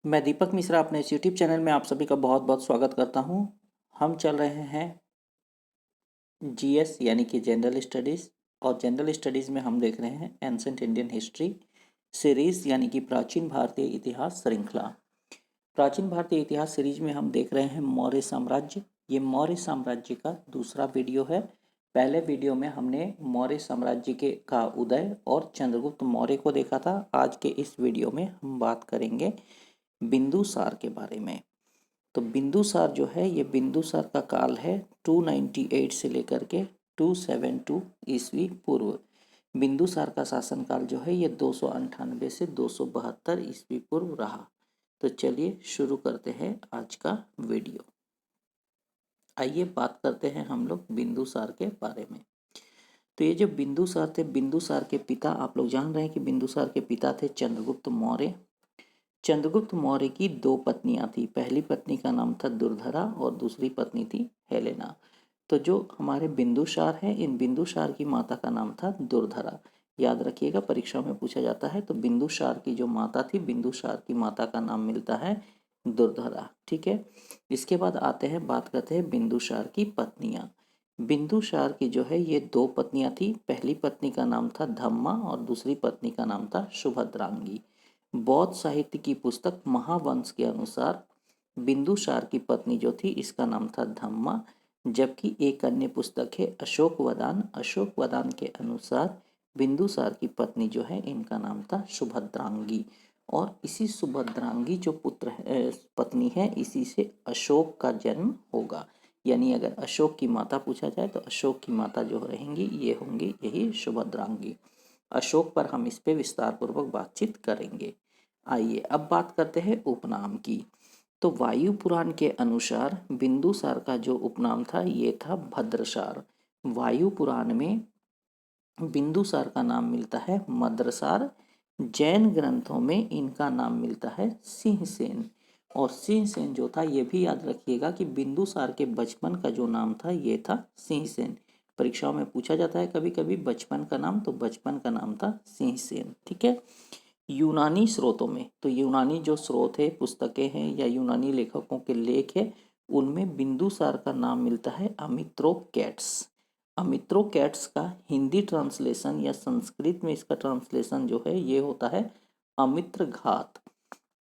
मैं दीपक मिश्रा अपने इस यूट्यूब चैनल में आप सभी का बहुत बहुत स्वागत करता हूं। हम चल रहे हैं जीएस यानी कि जनरल स्टडीज़, और जनरल स्टडीज़ में हम देख रहे हैं एंसेंट इंडियन हिस्ट्री सीरीज़ यानी कि प्राचीन भारतीय इतिहास श्रृंखला। प्राचीन भारतीय इतिहास सीरीज में हम देख रहे हैं मौर्य साम्राज्य। ये मौर्य साम्राज्य का दूसरा वीडियो है। पहले वीडियो में हमने मौर्य साम्राज्य के का उदय और चंद्रगुप्त मौर्य को देखा था। आज के इस वीडियो में हम बात करेंगे बिंदुसार के बारे में। तो बिंदुसार जो है, ये बिंदुसार का काल है 298 से लेकर के 272 ईस्वी पूर्व। बिंदुसार का शासनकाल जो है ये 298 से 272 ईस्वी पूर्व रहा। तो चलिए शुरू करते हैं आज का वीडियो। आइए बात करते हैं हम लोग बिंदुसार के बारे में। तो ये जो बिंदुसार थे, बिंदुसार के पिता, आप लोग जान रहे हैं कि बिंदुसार के पिता थे चंद्रगुप्त मौर्य। चंद्रगुप्त मौर्य की दो पत्नियां थी। पहली पत्नी का नाम था दुर्धरा और दूसरी पत्नी थी हेलेना। तो जो हमारे बिंदुसार हैं, इन बिंदुसार की माता का नाम था दुर्धरा। याद रखिएगा, परीक्षा में पूछा जाता है। तो बिंदुसार की जो माता थी, बिंदुसार की माता का नाम मिलता है दुर्धरा। ठीक है। इसके बाद आते हैं, बात करते हैं बिंदुसार की पत्नियां। बिंदुसार की जो है ये दो पत्नियां थी। पहली पत्नी का नाम था धम्मा और दूसरी पत्नी का नाम था सुभद्रांगी। बौद्ध साहित्य की पुस्तक महावंश के अनुसार बिंदुसार की पत्नी जो थी इसका नाम था धम्मा, जबकि एक अन्य पुस्तक है अशोकवदान। अशोकवदान के अनुसार बिंदुसार की पत्नी जो है इनका नाम था सुभद्रांगी। और इसी सुभद्रांगी जो पुत्र पत्नी है, इसी से अशोक का जन्म होगा। यानी अगर अशोक की माता पूछा जाए तो अशोक की माता जो रहेंगी ये होंगी यही सुभद्रांगी। अशोक पर हम इस पे विस्तार पूर्वक बातचीत करेंगे। आइए अब बात करते हैं उपनाम की। तो वायु पुराण के अनुसार बिंदुसार का जो उपनाम था ये था भद्रसार। वायु पुराण में बिंदुसार का नाम मिलता है मद्रसार। जैन ग्रंथों में इनका नाम मिलता है सिंहसेन। और सिंहसेन जो था, ये भी याद रखिएगा कि बिंदुसार के बचपन का जो नाम था ये था सिंहसेन। परीक्षाओं में पूछा जाता है कभी कभी बचपन का नाम, तो बचपन का नाम था सिंहसेन। ठीक है। यूनानी स्रोतों में, तो यूनानी जो स्रोत है, पुस्तकें हैं या यूनानी लेखकों के लेख है, उनमें बिंदुसार का नाम मिलता है अमित्रोकैट्स। अमित्रोकैट्स का हिंदी ट्रांसलेशन या संस्कृत में इसका ट्रांसलेशन जो है ये होता है अमित्रघात।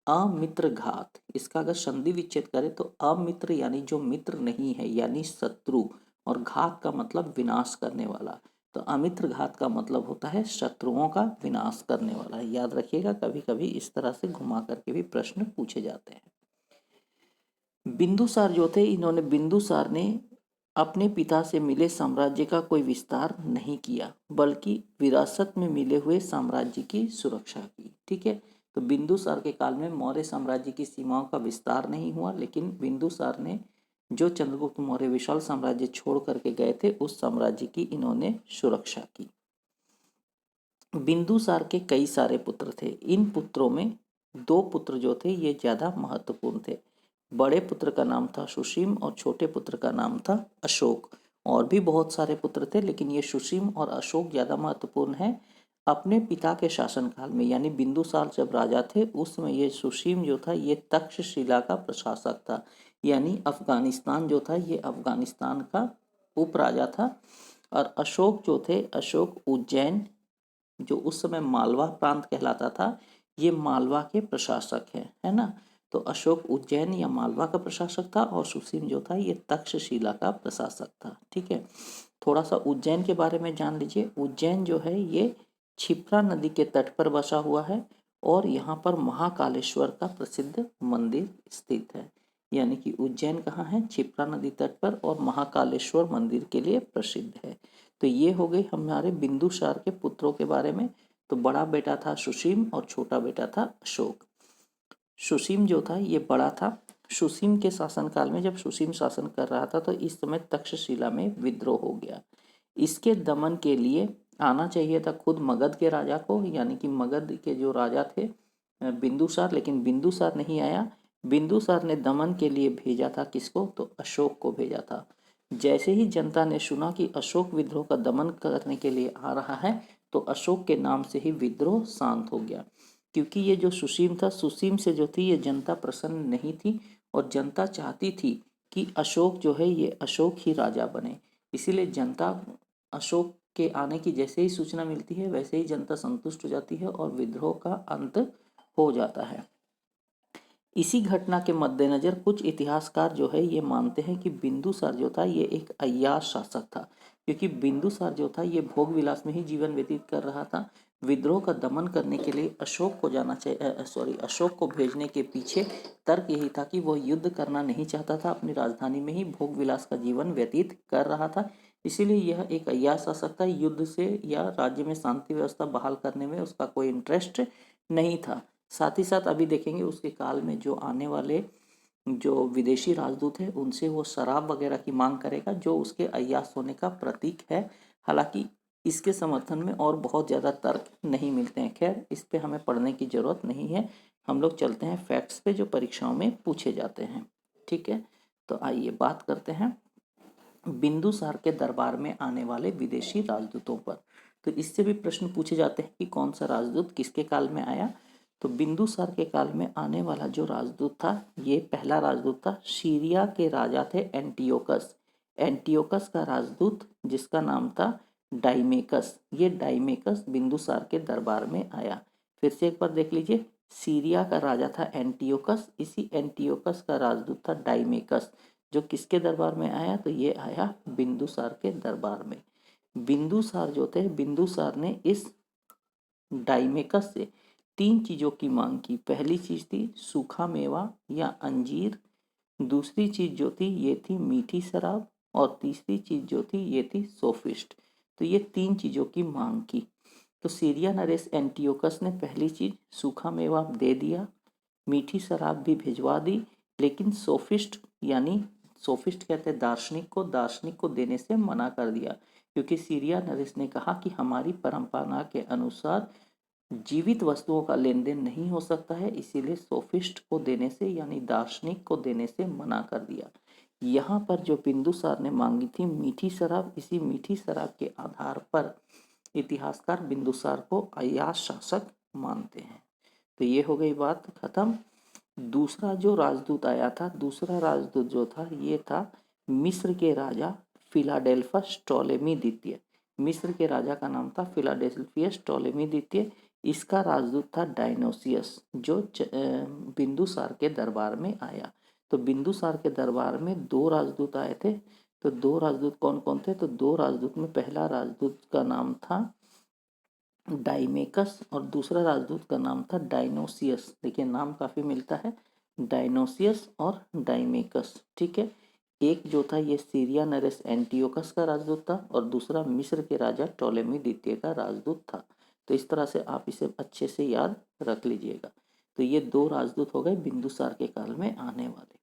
अमित्रघात, इसका अगर संधि विच्छेद करें तो अमित्र यानी जो मित्र नहीं है, यानी शत्रु, और घात का मतलब विनाश करने वाला। तो अमित्र घात का मतलब होता है शत्रुओं का विनाश करने वाला। याद रखिएगा, कभी कभी इस तरह से घुमा करके भी प्रश्न पूछे जाते हैं। बिंदुसार जो थे, इन्होंने बिंदुसार ने अपने पिता से मिले साम्राज्य का कोई विस्तार नहीं किया, बल्कि विरासत में मिले हुए साम्राज्य की सुरक्षा की। ठीक है। तो बिंदुसार के काल में मौर्य साम्राज्य की सीमाओं का विस्तार नहीं हुआ, लेकिन बिंदुसार ने जो चंद्रगुप्त मौर्य विशाल साम्राज्य छोड़ करके गए थे, उस साम्राज्य की इन्होंने सुरक्षा की। बिंदुसार के कई सारे पुत्र थे। इन पुत्रों में दो पुत्र जो थे ये ज्यादा महत्वपूर्ण थे। बड़े पुत्र का नाम था सुसीम और छोटे पुत्र का नाम था अशोक। और भी बहुत सारे पुत्र थे, लेकिन ये सुसीम और अशोक ज्यादा महत्वपूर्ण है। अपने पिता के शासनकाल में, यानी बिंदुसार जब राजा थे उस समय ये सुसीम जो था ये तक्षशिला का प्रशासक था। यानी अफगानिस्तान जो था ये अफगानिस्तान का उपराजा था। और अशोक जो थे, अशोक उज्जैन जो उस समय मालवा प्रांत कहलाता था, ये मालवा के प्रशासक हैं, है ना। तो अशोक उज्जैन या मालवा का प्रशासक था और सुसीम जो था ये तक्षशिला का प्रशासक था। ठीक है। थोड़ा सा उज्जैन के बारे में जान लीजिए। उज्जैन जो है ये क्षिप्रा नदी के तट पर बसा हुआ है और यहाँ पर महाकालेश्वर का प्रसिद्ध मंदिर स्थित है। यानी कि उज्जैन कहाँ है? क्षिप्रा नदी तट पर, और महाकालेश्वर मंदिर के लिए प्रसिद्ध है। तो ये हो गई हमारे बिंदुसार के पुत्रों के बारे में। तो बड़ा बेटा था सुसीम और छोटा बेटा था अशोक। सुसीम जो था ये बड़ा था। सुसीम के शासनकाल में, जब सुसीम शासन कर रहा था, तो इस समय तक्षशिला में विद्रोह हो गया। इसके दमन के लिए आना चाहिए था खुद मगध के राजा को, यानी कि मगध के जो राजा थे बिंदुसार, लेकिन बिंदुसार नहीं आया। बिंदुसार ने दमन के लिए भेजा था किसको? तो अशोक को भेजा था। जैसे ही जनता ने सुना कि अशोक विद्रोह का दमन करने के लिए आ रहा है, तो अशोक के नाम से ही विद्रोह शांत हो गया। क्योंकि ये जो सुसीम था, सुसीम से जो थी ये जनता प्रसन्न नहीं थी और जनता चाहती थी कि अशोक जो है ये अशोक ही राजा बने। इसीलिए जनता अशोक के आने की जैसे ही सूचना मिलती है वैसे ही जनता संतुष्ट हो जाती है और विद्रोह का अंत हो जाता है। इसी घटना के मद्देनजर कुछ इतिहासकार जो है ये मानते हैं कि बिंदुसार जो था ये एक अय्याश शासक था, क्योंकि बिंदुसार जो था ये भोग विलास में ही जीवन व्यतीत कर रहा था। विद्रोह का दमन करने के लिए अशोक को जाना चाहिए, अशोक को भेजने के पीछे तर्क यही था कि वह युद्ध करना नहीं चाहता था, अपनी राजधानी में ही भोग विलास का जीवन व्यतीत कर रहा था। इसीलिए यह एक अय्याश शासक था, युद्ध से या राज्य में शांति व्यवस्था बहाल करने में उसका कोई इंटरेस्ट नहीं था। साथ ही साथ अभी देखेंगे उसके काल में जो आने वाले जो विदेशी राजदूत है उनसे वो शराब वगैरह की मांग करेगा, जो उसके अय्याश होने का प्रतीक है। हालांकि इसके समर्थन में और बहुत ज़्यादा तर्क नहीं मिलते हैं। खैर, इस पे हमें पढ़ने की ज़रूरत नहीं है, हम लोग चलते हैं फैक्ट्स पे जो परीक्षाओं में पूछे जाते हैं। ठीक है, तो आइए बात करते हैं बिंदुसार के दरबार में आने वाले विदेशी राजदूतों पर। तो इससे भी प्रश्न पूछे जाते हैं कि कौन सा राजदूत किसके काल में आया। तो बिंदुसार के काल में आने वाला जो राजदूत था ये पहला राजदूत था, सीरिया के राजा थे एंटियोकस। एंटियोकस का राजदूत जिसका नाम था डाइमेकस, ये डाइमेकस बिंदुसार के दरबार में आया। फिर से एक बार देख लीजिए, सीरिया का राजा था एंटियोकस, इसी एंटियोकस का राजदूत था डाइमेकस, जो किसके दरबार में आया, तो ये आया बिंदुसार के दरबार में। बिंदुसार जो थे, बिंदुसार ने इस डाइमेकस से तीन चीजों की मांग की। पहली चीज थी सूखा मेवा या अंजीर, दूसरी चीज जो थी ये थी मीठी शराब, और तीसरी चीज जो थी ये थी सोफिस्ट। तो ये तीन चीजों की मांग की। तो सीरिया नरेश एंटियोकस ने पहली चीज सूखा मेवा दे दिया, मीठी शराब भी भिजवा दी, लेकिन सोफिस्ट यानी सोफिस्ट कहते हैं दार्शनिक को देने से मना कर दिया, क्योंकि सीरिया नरेश ने कहा कि हमारी परंपरा के अनुसार जीवित वस्तुओं का लेन देन नहीं हो सकता है, इसीलिए सोफिस्ट को देने से यानी दार्शनिक को देने से मना कर दिया। यहाँ पर जो बिंदुसार ने मांगी थी मीठी शराब, इसी मीठी शराब के आधार पर इतिहासकार बिंदुसार को अय्याश शासक मानते हैं। तो ये हो गई बात खत्म। दूसरा जो राजदूत आया था, दूसरा राजदूत जो था ये था मिस्र के राजा फिलाडेल्फस टोलेमी द्वितीय। मिस्र के राजा का नाम था फिलाडेल्फियस टोलेमी द्वितीय। इसका राजदूत था डायनोसियस, जो बिंदुसार के दरबार में आया। तो बिंदुसार के दरबार में दो राजदूत आए थे। तो दो राजदूत कौन कौन थे, तो दो राजदूत में पहला राजदूत का नाम था डाइमेकस और दूसरा राजदूत का नाम था डायनोसियस। देखिए नाम काफी मिलता है, डायनोसियस और डाइमेकस। ठीक है, एक जो था ये सीरिया नरेश एंटियोकस का राजदूत था और दूसरा मिस्र के राजा टोलेमी द्वितीय का राजदूत था। तो इस तरह से आप इसे अच्छे से याद रख लीजिएगा। तो ये दो राजदूत हो गए बिंदुसार के काल में आने वाले।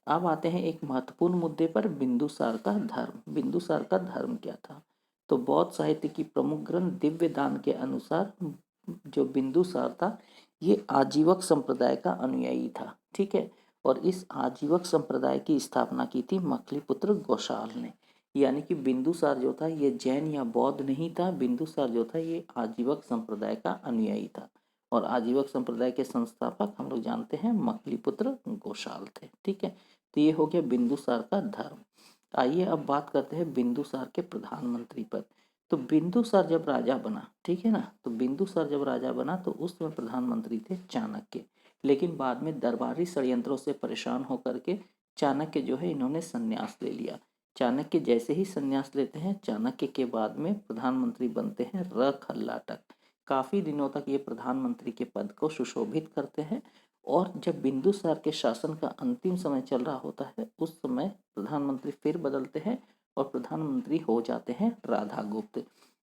अब आते हैं एक महत्वपूर्ण मुद्दे पर, बिंदुसार का धर्म। बिंदुसार का धर्म क्या था। तो बौद्ध साहित्य की प्रमुख ग्रंथ दिव्य दान के अनुसार जो बिंदुसार था ये आजीवक संप्रदाय का अनुयायी था। ठीक है, और इस आजीवक संप्रदाय की स्थापना की थी मखलीपुत्र गोशाल ने। यानी कि बिंदुसार जो था ये जैन या बौद्ध नहीं था, बिंदुसार जो था ये आजीवक संप्रदाय का अनुयायी था। और आजीवक संप्रदाय के संस्थापक हम लोग जानते हैं मखलीपुत्र गोशाल थे। ठीक है, तो ये हो गया बिंदुसार का धर्म। आइए अब बात करते हैं बिंदुसार के प्रधानमंत्री पर। तो बिंदुसार जब राजा बना, ठीक है ना, तो बिंदुसार जब राजा बना तो उस समय प्रधानमंत्री थे चाणक्य। लेकिन बाद में दरबारी षड्यंत्रों से परेशान होकर के चाणक्य जो है इन्होंने संन्यास ले लिया। चाणक्य जैसे ही संन्यास लेते हैं, चाणक्य के बाद में प्रधानमंत्री बनते हैं र खल्लाटक। काफी दिनों तक ये प्रधानमंत्री के पद को सुशोभित करते हैं। और जब बिंदुसार के शासन का अंतिम समय चल रहा होता है उस समय प्रधानमंत्री फिर बदलते हैं और प्रधानमंत्री हो जाते हैं राधागुप्त।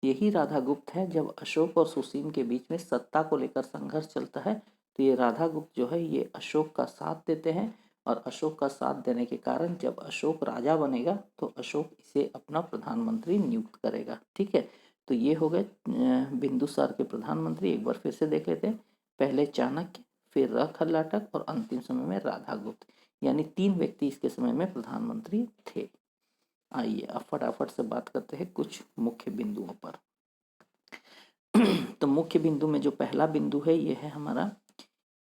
यही राधागुप्त है, जब अशोक और सुसीम के बीच में सत्ता को लेकर संघर्ष चलता है तो ये राधागुप्त जो है ये अशोक का साथ देते हैं। और अशोक का साथ देने के कारण जब अशोक राजा बनेगा तो अशोक इसे अपना प्रधानमंत्री नियुक्त करेगा। ठीक है, तो ये हो गए बिंदुसार के प्रधानमंत्री। एक बार फिर से देख लेते हैं, पहले चाणक्य, फिर र खल्लाटक और अंतिम समय में राधागुप्त, यानी तीन व्यक्ति इसके समय में प्रधानमंत्री थे। आइए अब फटाफट से बात करते हैं कुछ मुख्य बिंदुओं पर। तो मुख्य बिंदु में जो पहला बिंदु है ये है हमारा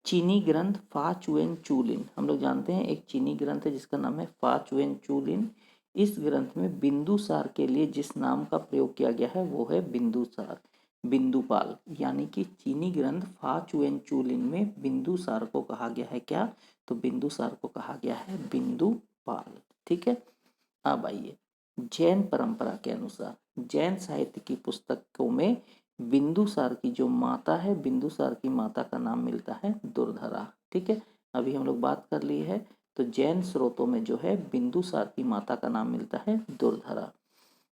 चीनी ग्रंथ फा चुएन चूलिन। हम लोग जानते हैं एक चीनी ग्रंथ है जिसका नाम है फा चुएन चूलिन। इस ग्रंथ में बिंदुसार के लिए जिस नाम का प्रयोग किया गया है वो है बिंदुसार, बिंदुपाल। यानी कि चीनी ग्रंथ फा चुएन चूलिन में बिंदुसार को कहा गया है क्या, तो बिंदुसार को कहा गया है बिंदुपाल। ठीक है। अब आइए जैन परंपरा के अनुसार जैन साहित्य की पुस्तकों में बिंदुसार की जो माता है, बिंदुसार की माता का नाम मिलता है दुर्धरा। ठीक है, अभी हम लोग बात कर ली है। तो जैन स्रोतों में जो है बिंदुसार की माता का नाम मिलता है दुर्धरा।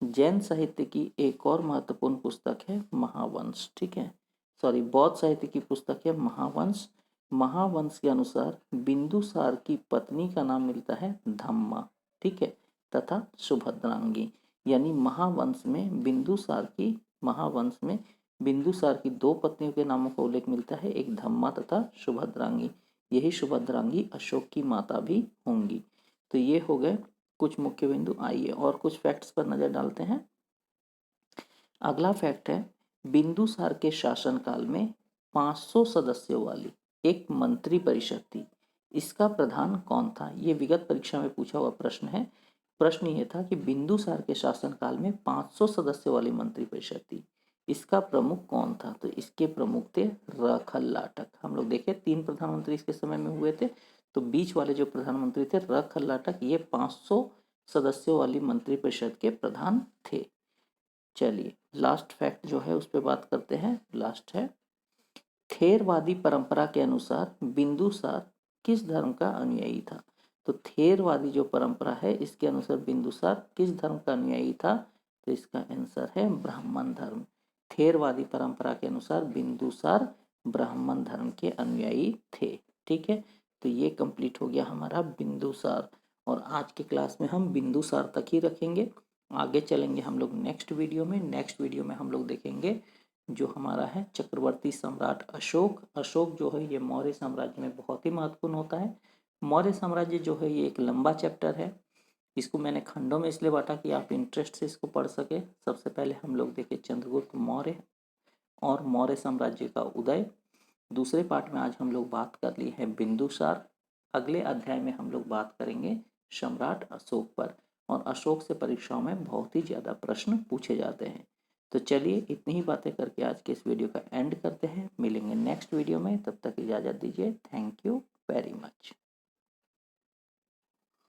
जैन साहित्य की एक और महत्वपूर्ण पुस्तक है महावंश। ठीक है, सॉरी, बौद्ध साहित्य की पुस्तक है महावंश। महावंश के अनुसार बिंदुसार की पत्नी का नाम मिलता है धम्मा। ठीक है, तथा सुभद्रांगी। यानी महावंश में बिंदुसार की दो पत्नियों के नामों का उल्लेख मिलता है, एक धम्मा तथा सुभद्रांगी। यही सुभद्रांगी अशोक की माता भी होंगी। तो ये हो गए कुछ मुख्य बिंदु। आइए और कुछ फैक्ट्स पर नजर डालते हैं। अगला फैक्ट है बिंदुसार के शासनकाल में 500 सदस्यों वाली एक मंत्री परिषद थी। इसका प्रधान कौन था? ये विगत परीक्षा में पूछा हुआ प्रश्न है। प्रश्न ये था कि बिंदुसार के शासनकाल में 500 सदस्यों वाली मंत्री परिषद थी, इसका प्रमुख कौन था? तो इसके प्रमुख थे रखल्लाटक। हम लोग देखे 3 प्रधानमंत्री इसके समय में हुए थे, तो बीच वाले जो प्रधानमंत्री थे रखल्लाटक, ये 500 सदस्यों वाली मंत्री परिषद के प्रधान थे। चलिए लास्ट फैक्ट जो है उस पर बात करते हैं। लास्ट है थेरवादी परंपरा के अनुसार बिंदुसार किस धर्म का अनुयायी था? तो थेरवादी जो परंपरा है इसके अनुसार बिंदुसार किस धर्म का अनुयायी था? तो इसका आंसर है ब्राह्मण धर्म। थेरवादी परंपरा के अनुसार बिंदुसार ब्राह्मण धर्म के अनुयायी थे। ठीक है, तो ये कंप्लीट हो गया हमारा बिंदुसार। और आज के क्लास में हम बिंदुसार तक ही रखेंगे। आगे चलेंगे हम लोग नेक्स्ट वीडियो में। नेक्स्ट वीडियो में हम लोग देखेंगे जो हमारा है चक्रवर्ती सम्राट अशोक। अशोक जो है ये मौर्य साम्राज्य में बहुत ही महत्वपूर्ण होता है। मौर्य साम्राज्य जो है ये एक लंबा चैप्टर है। इसको मैंने खंडों में इसलिए बांटा कि आप इंटरेस्ट से इसको पढ़ सके। सबसे पहले हम लोग देखें चंद्रगुप्त मौर्य और मौर्य साम्राज्य का उदय। दूसरे पार्ट में आज हम लोग बात कर ली है बिंदुसार। अगले अध्याय में हम लोग बात करेंगे सम्राट अशोक पर। और अशोक से परीक्षाओं में बहुत ही ज़्यादा प्रश्न पूछे जाते हैं। तो चलिए इतनी ही बातें करके आज के इस वीडियो का एंड करते हैं। मिलेंगे नेक्स्ट वीडियो में, तब तक इजाज़त दीजिए। Thank you very much.